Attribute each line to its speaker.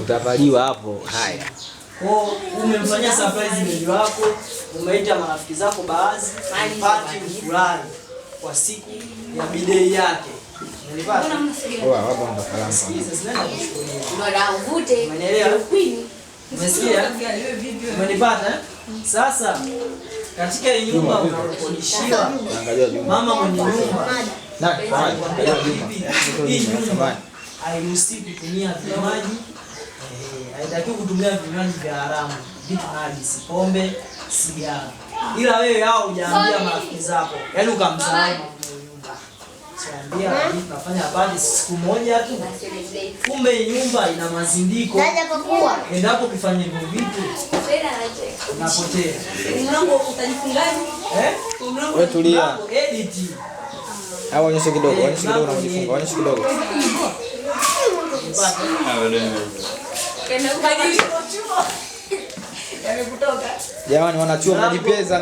Speaker 1: Utavaliwa hapo. Haya.
Speaker 2: Kwa umemfanyia surprise mwenzi wako, umeita marafiki zako baadhi, party fulani kwa siku ya bidei yake. Unanipata?
Speaker 1: Hapa ndo kalamba.
Speaker 2: Sasa sinaenda kushuhudia.
Speaker 3: Ndio uvute.
Speaker 2: Umeelewa? Umesikia? Umenipata? Sasa katika hii nyumba unakodishiwa, mama mwenye nyumba hii nyumba hairuhusiwi kutumia vinywaji, haitakiwi kutumia vinywaji vya haramu, vitu najisi, pombe, sigara. Ila wewe hao hujaambia marafiki zako, yaani ukamsahau mwenye nyumba. Siambia tunafanya party siku moja tu. Kumbe nyumba ina mazindiko. Endapo ukifanya hivyo vitu unapotea.
Speaker 3: Mlango utajifungaje?
Speaker 1: Wewe tulia.
Speaker 2: Edit.
Speaker 1: Au onyesha kidogo, onyesha kidogo na kujifunga, onyesha kidogo. Jamani wanachuo mnajipeza.